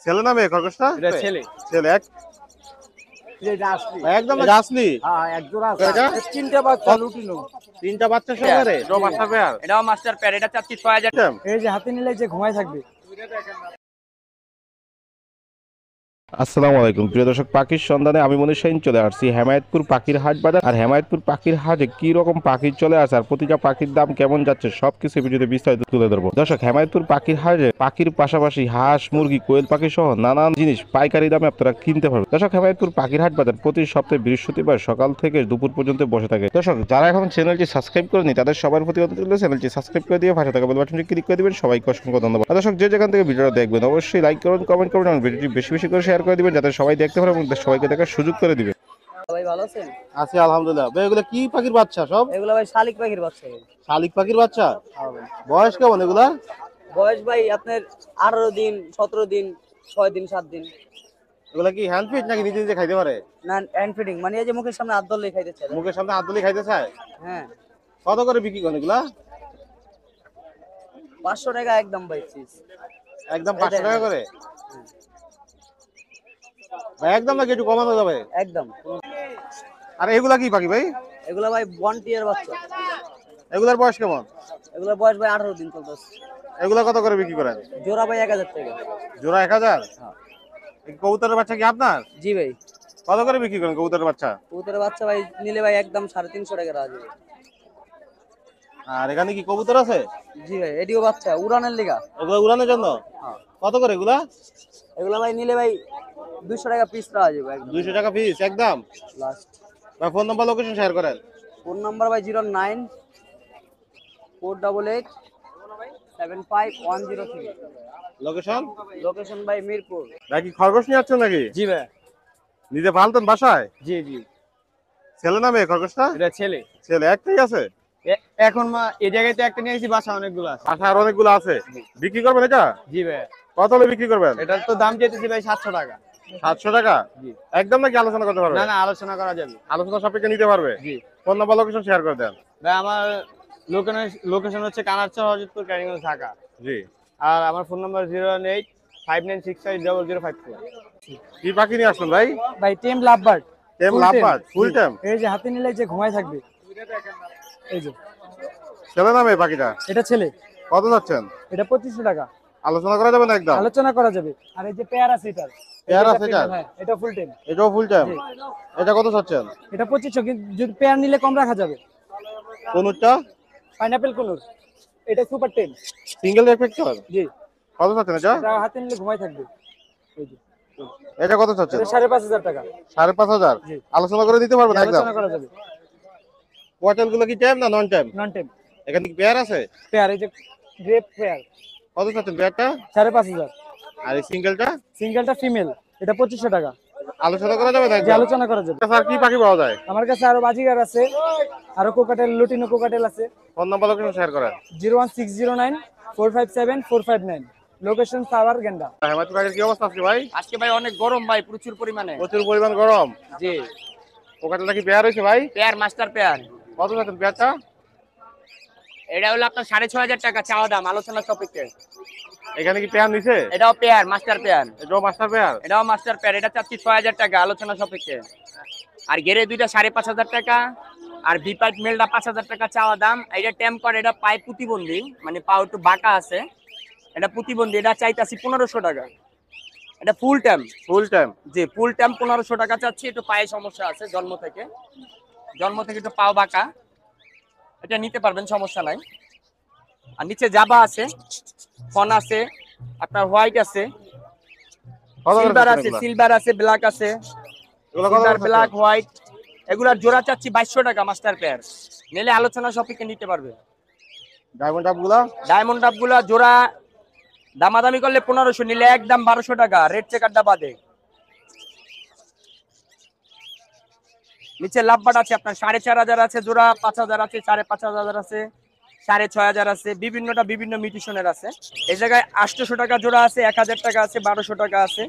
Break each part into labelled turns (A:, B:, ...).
A: ছেলে না মেয়ে খরগোশটা?
B: এটা ছেলে।
A: ছেলে এক
B: এটা আসলি।
A: একদম আসলি।
B: হ্যাঁ, এক জোড়া আছে।
A: এটা?
B: তিনটা বাচ্চা লুটিনো।
A: তিনটা বাচ্চা সহকারে এটাও মাস্টার পেয়ার।
C: এটাও মাস্টার পেয়ার, এটা চাচ্ছি 6000।
B: এই যে হাতে নিলে যে ঘুমায় থাকবে।
A: আসসালামু আলাইকুম প্রিয় দর্শক, পাখির সন্ধানে আমি মনির শাহিন চলে আসছি হেমায়েতপুর পাখির হাট বাজার। আর হেমায়েতপুর পাখির হাটে কি রকম পাখি চলে আসে আর প্রতিটা পাখির দাম কেমন যাচ্ছে সবকিছু ভিডিওতে বিস্তারিত তুলে ধরবো। দর্শক, হেমায়েতপুর পাখির হাটে পাখির পাশাপাশি হাঁস, মুরগি, কোয়েল পাখি সহ নানান জিনিস পাইকারি দামে আপনারা কিনতে পারবেন। দর্শক, হেমায়েতপুর পাখির হাট বাজার প্রতি সপ্তাহে বৃহস্পতিবার সকাল থেকে দুপুর পর্যন্ত বসে থাকে। দর্শক, যারা এখন চ্যানেলটি সাবস্ক্রাইব করেনি তাদের সবার প্রতি অনুরোধ রইল চ্যানেলটি সাবস্ক্রাইব করে দিয়ে পাশে থাকা বেল বাটনটি ক্লিক করে দিবেন। সবাইকে অসংখ্য ধন্যবাদ। দর্শক, যে যেখান থেকে ভিডিওটা দেখবেন অবশ্যই লাইক করুন, কমেন্ট করুন এবং ভিডিওটি বেশি বেশি করে শেয়ার করে দিবেন যাতে সবাই দেখতে পারে এবং সবাইকে দেখার সুযোগ করে দিবে।
C: ভাই ভালো আছেন?
A: আছি আলহামদুলিল্লাহ। ভাই এগুলো কি পাখির বাচ্চা? সব
C: এগুলা ভাই শালিক পাখির বাচ্চা ভাই।
A: শালিক পাখির বাচ্চা। বয়স কেমন এগুলা?
C: বয়স ভাই আপনার 18 দিন, 17 দিন, 6 দিন, 7 দিন।
A: এগুলা কি হ্যান্ড ফিড নাকি নিজে নিজে খাইতে পারে?
C: না, হ্যান্ড ফিডিং, মানে এই যে মুখের সামনে হাত ধরলেই খাইতে চায়।
A: মুখের সামনে হাত দিলে খাইতে চায়?
C: হ্যাঁ।
A: কত করে বিক্রি করেন এগুলা?
C: 500 টাকা একদম ভাই পিস।
A: একদম 500 টাকা করে? ভাই একদম নাকি একটু কমানো যাবে?
C: একদম।
A: আর এগুলা কি পাখি ভাই?
C: এগুলা ভাই বন্টিয়ার বাচ্চা।
A: এগুলার বয়স কেমন?
C: এগুলার বয়স ভাই 18 দিন চলতেছে।
A: এগুলা কত করে বিক্রি করেন?
C: জোড়া ভাই 1000 টাকা।
A: জোড়া 1000?
C: হ্যাঁ।
A: এই কবুতরের বাচ্চা কি আপনার?
C: জি ভাই।
A: কত করে বিক্রি করেন কবুতরের বাচ্চা?
C: কবুতরের বাচ্চা ভাই নিলে ভাই একদম 350 টাকা রাখা যাবে।
A: আর এখানে কি কবুতর আছে?
C: জি ভাই, এডিও বাচ্চা উড়ানের লিগা।
A: এগুলা উড়ানোর জন্য?
C: হ্যাঁ।
A: কত করে এগুলা?
C: এগুলা ভাই নিলে ভাই 200 টাকা পিস রাখা যাবে একদম।
A: 200 টাকা পিস একদম
C: লাস্ট।
A: ভাই ফোন নাম্বার লোকেশন শেয়ার করেন।
C: ফোন নাম্বার ভাই 09 488 75103।
A: লোকেশন?
C: লোকেশন ভাই মিরপুর।
A: ভাই কি খরগোশ নিয়ে আসছেন নাকি?
B: জি ভাই।
A: নিজে পালতেন বাসায়?
B: জি জি।
A: ছেলে না মেয়ে খরগোশটা?
B: এটা ছেলে।
A: ছেলে একটাই আছে?
B: এখন এই জায়গায় তো একটা নিয়েছি, বাসা অনেকগুলো আছে।
A: বাসায় আর অনেকগুলো আছে। বিক্রি করবেন এটা?
B: জি ভাই।
A: কত হলে বিক্রি করবেন?
B: এটার তো দাম চেয়েছি ভাই 700 টাকা।
A: 700 টাকা?
B: জি।
A: একদম নাকি আলোচনা করতে পারবে?
B: না না, আলোচনা করা যাবে।
A: আলোচনা সাপেক্ষে নিতে পারবে?
B: জি।
A: ফোন নাম্বার লোকেশন শেয়ার করে দেন।
B: ভাই আমার লোকেশন হচ্ছে কানারচর, হযরতপুর, কারিগঞ্জ, ঢাকা।
A: জি।
B: আর আমার ফোন নাম্বার 018 59650054।
A: কি পাখি নিয়ে আসলেন ভাই?
B: ভাই টেম লাভবার্ড।
A: টেম লাভবার্ড ফুল টেম?
B: এই যে হাতে নিলে যে ঘুমায় থাকবে। এই যে
A: ছেলে না মেয়ে পাখিটা?
B: এটা ছেলে।
A: কত যাচ্ছেন?
B: এটা 2500 টাকা।
A: আলোচনা করা যাবে না একদম?
B: আলোচনা করা যাবে। আর এই যে পেয়ার আছে এটা।
A: পেয়ার আছে এটা?
B: হ্যাঁ, এটা ফুল টেম।
A: এটাও ফুল টেম? এটা কত যাচ্ছেন?
B: এটা 2500, কিন্তু যদি পেয়ার নিলে কম রাখা যাবে।
A: কোনটা?
B: পাইনাপল কোনুর। এটা সুপার টেম।
A: সিঙ্গেল রেফেক্টর?
B: জি।
A: কত যাচ্ছেন এটা?
B: এটা হাতে নিলে ঘুমায় থাকবে। এই যে
A: এটা কত যাচ্ছেন?
B: এটা 5500 টাকা।
A: 5500?
B: জি।
A: আলোচনা করে দিতে পারবেন একদম?
B: আলোচনা করা যাবে।
A: কোয়াটেল গুলো কি টেম না নন টেম?
B: নন টেম।
A: এখানে কি পেয়ার আছে?
B: পেয়ার, এই যে গ্রেপ পেয়ার।
A: কত যাচ্ছেন পেয়ারটা?
B: 5500।
A: আর এই সিঙ্গেলটা?
B: সিঙ্গেলটা ফিমেল, এটা 2500 টাকা।
A: আলোচনা করা যাবে না
B: যে
A: একদম?
B: আলোচনা করা যাবে।
A: স্যার কি পাখি পাওয়া যায়?
B: আমার কাছে আরো বাজিগার আছে, আরো কোকাটেল, লুটিনো কোকাটেল আছে।
A: ফোন নাম্বার লোকেশন শেয়ার করেন।
B: 01609 457 459। লোকেশন সাভার গেন্ডা।
A: হেমায়তপুর পাখির কি অবস্থা আছে ভাই?
C: আজকে ভাই অনেক গরম ভাই, প্রচুর পরিমাণে।
A: প্রচুর পরিমাণ গরম?
C: জি।
A: পোকাটা কি পেয়ার হয়েছে ভাই?
C: Pair, master pair.
A: কত যাচ্ছেন পেয়ারটা?
C: এটা হলো আপনার 6500 টাকা চাওয়া দাম, আলোচনা সাপেক্ষে।
A: এখানে কি পেয়ার নিছে?
C: এটাও পেয়ার, মাস্টার পেয়ার।
A: এটাও মাস্টার পেয়ার?
C: এটাও মাস্টার পেয়ার, এটা চাচ্ছি 6000 টাকা, আলোচনা সাপেক্ষে। আর গেরে দুইটা 5500 টাকা, আর বিপাইট মেলটা 5000 টাকা চাওয়া দাম। এটা টেম করে, এটা পায়ে প্রতিবন্ধী, মানে পা একটু বাঁকা আছে, এটা প্রতিবন্ধী, এটা চাইতাছি 1500 টাকা। এটা ফুল টাইম।
A: Full time?
C: জি, ফুল টাইম 1500 টাকা চাচ্ছি। একটু পায়ে সমস্যা আছে, জন্ম থেকে একটু পাও বাঁকা। এটা নিতে পারবেন, সমস্যা নাই। আর নিচে জাবা আছে, ফন আছে, আপনার হোয়াইট আছে, সিলভার আছে, সিলভার আছে, ব্ল্যাক আছে, সিলভার, ব্ল্যাক, হোয়াইট। এগুলার জোড়া চাচ্ছি 2200 টাকা মাস্টার পেয়ার। নিলে আলোচনা সাপেক্ষে নিতে পারবে।
A: ডায়মন্ড ডাবগুলা?
C: ডায়মন্ড ডাবগুলা জোড়া দামাদামি করলে 1500, নিলে একদম 1200 টাকা, রেড চেকারটা বাদে। নিচে লাভবাট আছে আপনার 4500 আছে জোড়া, 5000 আছে, 5500 আছে, 6500 আছে, বিভিন্নটা বিভিন্ন মিউটেশনের আছে। এই জায়গায় 800 টাকা জোড়া আছে, 1000 টাকা আছে, 1200 টাকা আছে।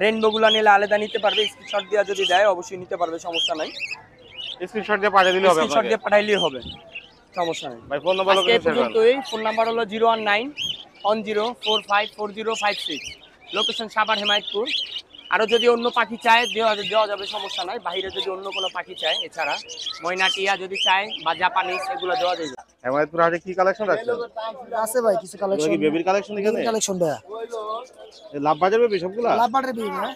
C: রেইনবো গুলা নিলে আলাদা নিতে পারবে, স্ক্রিনশট দিয়ে যদি দেয় অবশ্যই নিতে পারবে, সমস্যা নাই।
A: স্ক্রিনশট দিয়ে পাঠিয়ে দিলে হবে?
C: স্ক্রিনশট দিয়ে পাঠাইলেই হবে, সমস্যা নাই।
A: ভাই ফোন নাম্বার
C: আজকে এই
A: লোকেশন শেয়ার করেন।
C: পর্যন্তই। ফোন নাম্বার হলো 019 10 45 4056। লোকেশন সাভার হেমায়েতপুর। আরো যদি অন্য পাখি চায় দেওয়া যাবে, সমস্যা নাই। বাইরে যদি অন্য কোনো পাখি চায়, এছাড়া ময়না টিয়া যদি চায় বা জাপানিজ, এগুলো দেওয়া যাবে।
A: হেমায়েতপুর হাটে কি কালেকশন রাখছেন?
D: আছে ভাই কিছু
A: এগুলো
D: কালেকশন।
A: কি বেবির কালেকশন এখানে?
D: কালেকশন ভাইয়া।
A: লাভ বাজার বেবি সবগুলা?
D: লাভ বাটার বেবি ভাই।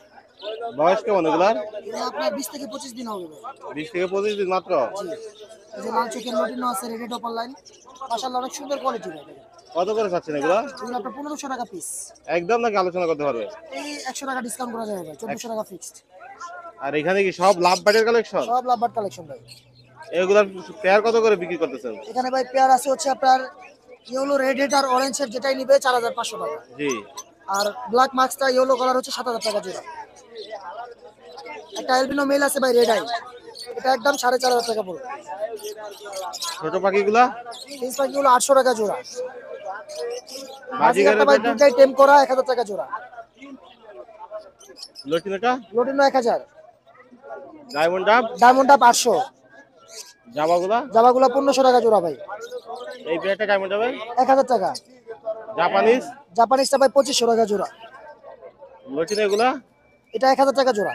A: বয়স কেমন এগুলার?
D: এগুলো আপনার 20 থেকে 25 দিন হবে ভাই।
A: 20 থেকে 25 দিন মাত্র?
D: জি। এই যে লাল চোখের লটিনো আছে, রেড টপার লাইন। মাশাআল্লাহ অনেক সুন্দর কোয়ালিটি ভাই।
A: কত করে চাচ্ছেন এগুলা?
D: এগুলো আপনার 1500 টাকা পিস।
A: একদম নাকি আলোচনা করতে পারবে?
D: এই 100 টাকা ডিসকাউন্ট করা যাবে ভাই, 1400 টাকা ফিক্সড।
A: আর এখানে কি সব লাভ বাজার কালেকশন?
D: সব লাভ বাট কালেকশন ভাই।
A: এগুলার পেয়ার কত করে বিক্রি করতেছেন?
D: এখানে ভাই পেয়ার আছে হচ্ছে আপনার ইয়েলো, রেড হেড আর অরেঞ্জ এর যেটাই নিবে 4500 টাকা।
A: জি।
D: আর ব্ল্যাক মাস্কটা ইয়েলো কালার হচ্ছে 7000 টাকা জোড়া। একটা অ্যালবিনো মেল আছে ভাই রেড আই, এটা একদম 4500 টাকা পড়বে।
A: ছোট পাখিগুলা?
D: ফিস পাখিগুলো 800 টাকা জোড়া।
A: বাজিগারের
D: বাজিগারটা ভাই
A: যেটা?
D: দুটাই টেম করা 1000 টাকা জোড়া।
A: লটিনোটা?
D: লটিনো 1000,
A: ডায়মন্ড ডাব?
D: ডায়মন্ডটা 500,
A: জাবাগুলা?
D: জামাগুলো 1500 টাকা জোড়া ভাই।
A: এই পেয়ারটা ডায়মন্ড ডাবে?
D: 1000 টাকা।
A: জাপানিজ?
D: জাপানিজটা ভাই 2500 টাকা জোড়া।
A: লটিনো এগুলা?
D: এটা 1000 টাকা জোড়া।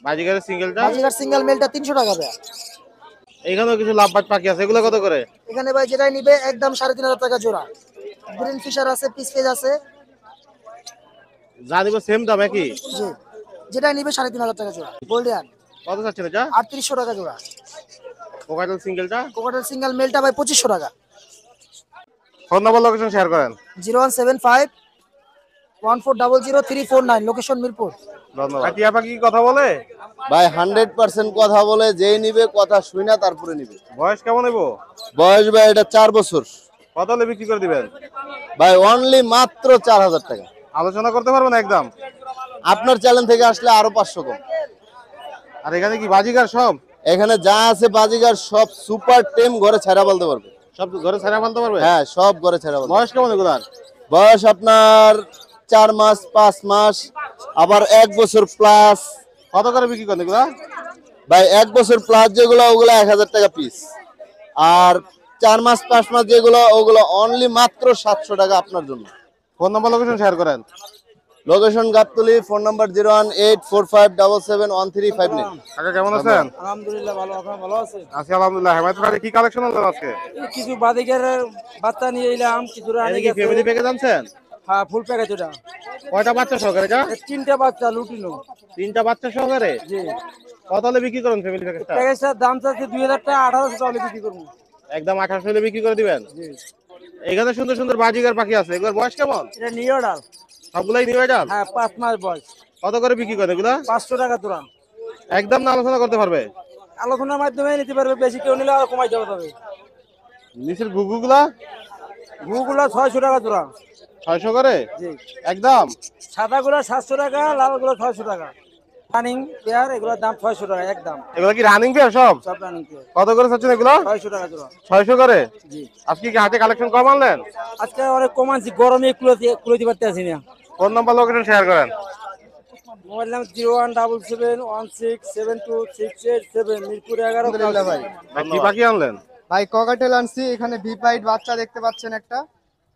A: বাজিগারের সিঙ্গেলটা?
D: বাজিগার সিঙ্গেল মেলটা 300 টাকা ভাই।
A: এইখানেও কিছু লাভবাজ পাখি আছে, এগুলো কত করে?
D: এখানে ভাই যেটাই নিবে একদম 3500 টাকা জোড়া। গ্রিন ফিশার আছে, পিস ফেজ আছে।
A: যা দিব সেম দাম একই?
D: জি, যেটাই নিবে 3500 টাকা জোড়া। গোল্ডিয়ান
A: কত চাচ্ছেন এটা?
D: 3800 টাকা জোড়া।
A: কোকাটেল সিঙ্গেলটা?
D: কোকাটেল সিঙ্গেল মেলটা ভাই 2500 টাকা।
A: ফোন নাম্বার লোকেশন শেয়ার করেন।
D: 0175 14000349, লোকেশন মিরপুর।
A: ধন্যবাদ। টিয়া পাখি কি কথা বলে?
E: ভাই 100% কথা বলে, যেই নিবে কথা শুই না তারপরে নিবে।
A: বয়স কেমন হইব?
E: বয়স ভাই এটা 4 বছর।
A: কত হলে বিক্রি করে দিবেন?
E: ভাই অনলি মাত্র 4000 টাকা।
A: আলোচনা করতে পারবেন একদম?
E: আপনার চ্যানেল থেকে আসলে আরো 500 কম।
A: আর এখানে কি বাজিগার সব?
E: এখানে যা আছে বাজিগার সব সুপার টেম ঘরে ছাড়া বলতে পারবে।
A: সব ঘরে ছাড়া ফেলতে পারবে?
E: হ্যাঁ সব ঘরে ছাড়া বলতে।
A: বয়স কেমন এগুলার?
E: বয়স আপনার 4 মাস, 5 মাস, আবার 1 বছর প্লাস।
A: কত করে বিক্রি করেন এগুলা?
E: ভাই 1 বছর প্লাস যেগুলো ওগুলো 1000 টাকা পিস। আর 4 মাস 5 মাস যেগুলো ওগুলো অনলি মাত্র 700 টাকা আপনার জন্য।
A: ফোন নাম্বার লোকেশন শেয়ার করেন।
E: Location Gabtoli, phone number 01845771359।
A: কাকা কেমন আছেন?
B: আলহামদুলিল্লাহ ভালো, আপনারা ভালো আছেন?
A: আছি আলহামদুলিল্লাহ। হেমায়েতপুর হাটে কি কালেকশন হলো আজকে?
B: কিছু বাদিকের বাচ্চা নিয়ে এলাম, কিছু
A: এটা কি ফ্যামিলি প্যাকেজ আনছেন?
B: হ্যাঁ ফুল প্যাকেজ ওটা।
A: কয়টা বাচ্চা সহকারে এটা?
B: 3টা বাচ্চা লুটিনো।
A: 3টা বাচ্চা সহকারে?
B: জি।
A: কত হলে বিক্রি করেন ফ্যামিলি প্যাকেজটা?
B: প্যাকেজটার দাম চাচ্ছে 2000 টাকা, 1800 টাকা বিক্রি করবো।
A: একদম 1800 হলে বিক্রি করে দিবেন?
B: জি।
A: এখানে সুন্দর সুন্দর বাজিগার পাখি আছে, এগুলোর বয়স কেমন?
B: এটা নিউ ডাল।
A: সবগুলাই নিউ আইডাল?
B: হ্যাঁ 5 মাস বয়স।
A: কত করে বিক্রি করেন এগুলা?
B: 500 টাকা তোরা।
A: একদম না আলোচনা করতে পারবে?
B: আলোচনার মাধ্যমে নিতে পারবে, বেশি কেউ নিলে আরো কমাইতে হবে।
A: নিচের গুগুগুলা?
B: গুগুলা 600 টাকা তোরা।
A: 600 করে?
B: জি।
A: একদম?
B: সাদাগুলা 700 টাকা, লালগুলা 600 টাকা। রানিং পেয়ার এগুলোর দাম 600 টাকা একদম।
A: এগুলা কি রানিং পেয়ার সব?
B: সব রানিং পেয়ার।
A: কত করে চাচ্ছেন এগুলো?
B: 600 টাকা তোরা।
A: 600 করে?
B: জি।
A: আজকে কি হাতে কালেকশন কম আনলেন?
B: আজকে অনেক কম আনছি, গরমে কুলাতে পারতে আছি না।
A: ফোন নাম্বার লোকেশন শেয়ার করেন।
B: মোবাইল নাম 01771672687, মিরপুর 11।
D: আলহামদুলিল্লাহ ভাই।
A: ভাই কি পাখি আনলেন?
D: ভাই ককাটেল আনছি, এখানে ভি পাইট বাচ্চা দেখতে পাচ্ছেন একটা,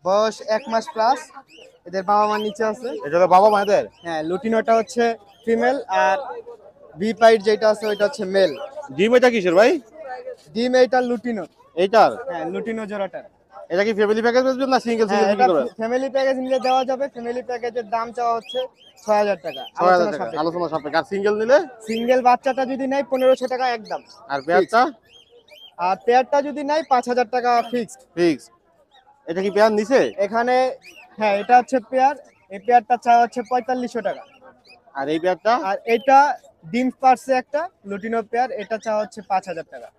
D: বয়স 1 মাস প্লাস। এদের বাবা মা নিচে আছে।
A: এটা হলো বাবা মায়েদের?
D: হ্যাঁ, লুটিনোটা হচ্ছে ফিমেল আর ভি পাইট যেটা আছে ওইটা হচ্ছে মেল।
A: ডিম এটা কিসের ভাই?
D: ডিম এইটা লুটিনো।
A: এইটার?
D: হ্যাঁ, লুটিনো জোড়াটা।
A: এটা কি ফ্যামিলি প্যাকেজ বেচবেন না সিঙ্গেল
D: হ্যাঁ,
A: সিঙ্গেল
D: এটা
A: বিক্রি করবেন?
D: ফ্যামিলি প্যাকেজ নিলে দেওয়া যাবে। ফ্যামিলি প্যাকেজের দাম চাওয়া হচ্ছে 6000 টাকা।
A: 6000 টাকা আলোচনা সাপেক্ষে। আর সিঙ্গেল নিলে?
D: সিঙ্গেল বাচ্চাটা যদি নেয় 1500 টাকা একদম।
A: আর পেয়ারটা?
D: আর পেয়ারটা যদি নেয় 5000 টাকা ফিক্সড।
A: ফিক্স। এটা কি পেয়ার নিছে?
D: এখানে হ্যাঁ, এটা হচ্ছে পেয়ার। এই পেয়ারটা চাওয়া হচ্ছে 4500 টাকা।
A: আর এই পেয়ারটা?
D: আর এটা ডিম পারছে একটা লুটিনো পেয়ার, এটা চাওয়া হচ্ছে 5000 টাকা।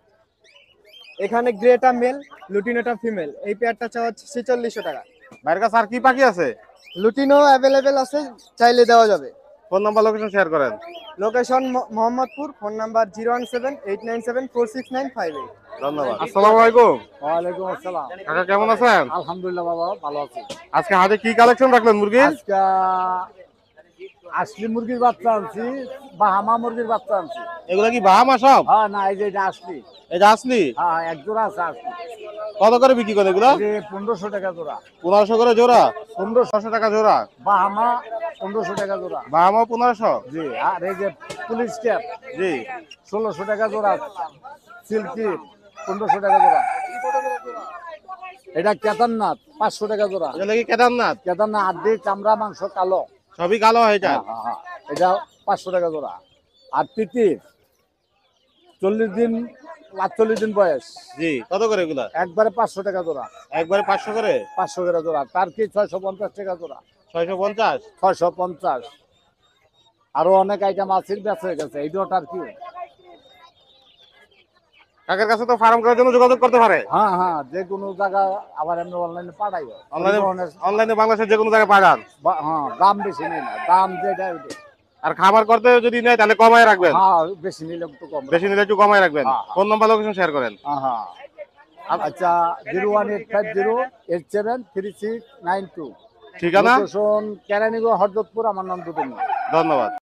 D: এখানে গ্রেটা মেল, লুটিনোটা ফিমেল, এই পেয়ারটা চাওয়া হচ্ছে 4600 টাকা।
A: বাইরের কাছে আর কি পাখি আছে?
D: লুটিনো অ্যাভেলেবেল আছে, চাইলে দেওয়া যাবে।
A: ফোন নাম্বার লোকেশন শেয়ার করেন।
D: Location Mohammadpur, phone number 01789746958।
A: ধন্যবাদ। আসসালামু আলাইকুম।
B: ওয়ালাইকুম আসসালাম।
A: কাকা কেমন আছেন?
B: আলহামদুলিল্লাহ বাবা ভালো আছি।
A: আজকে হাতে কি কালেকশন রাখলেন মুরগির?
B: আজকে আসলি মুরগির বাচ্চা আনছি, বাহামা মুরগির বাচ্চা আনছি।
A: এগুলা কি বাহামা সব?
B: হ্যাঁ না, এই যে এটা আসলি।
A: এটা আসলি
B: হ্যাঁ এক জোড়া আছে আসলি।
A: কত করে বিক্রি করে এগুলো?
B: যে 1500 টাকা জোড়া।
A: 1500 করে জোড়া, 1500 টাকা জোড়া।
B: বাহামা 1500 টাকা জোড়া।
A: বাহামা 1500।
B: জি আর এই যে পুলিশ ক্যাপ
A: জি
B: 1600 টাকা জোড়া। সিল্কি 1500 টাকা জোড়া। এটা কেদারনাথ 500 টাকা জোড়া।
A: এটা কি কেদারনাথ?
B: কেদারনাথ আড্ডি চামড়া মাংস কালো।
A: সবই কালো হয়ে যায়।
B: হ্যাঁ, হ্যাঁ, হ্যাঁ। এটা 500 টাকা জোড়া। আর তিতির 40 দিন 48 দিন বয়স,
A: জি কত করে এগুলা?
B: একবারে 500 টাকা জোড়া।
A: একবারে 500 করে।
B: 500 টাকা জোড়া। তার কি 650 টাকা জোড়া।
A: 650।
B: 650। আরো অনেক আইটেম আছে, বেঁচে হয়ে গেছে। এই দুটার কি?
A: কাকের কাছে তো ফার্ম করার জন্য যোগাযোগ করতে পারে।
B: হ্যাঁ হ্যাঁ, যে কোনো জায়গা আবার এমনি অনলাইনে পাঠাই।
A: অনলাইনে বাংলাদেশের যে কোনো জায়গায় পাঠান।
B: হ্যাঁ, দাম বেশি নেই না, দাম যেটা ওইটা।
A: আর খাবার করতে যদি নেয় তাহলে কমায় রাখবেন।
B: হ্যাঁ, বেশি নিলে একটু কম।
A: বেশি নিলে একটু কমায় রাখবেন।
B: হ্যাঁ।
A: ফোন নাম্বার লোকেশন শেয়ার করেন।
B: হ্যাঁ। আচ্ছা 01850873692।
A: ঠিকানা
B: কেরানীগঞ্জ হরদতপুর। আমার নাম দুদুল।
A: ধন্যবাদ।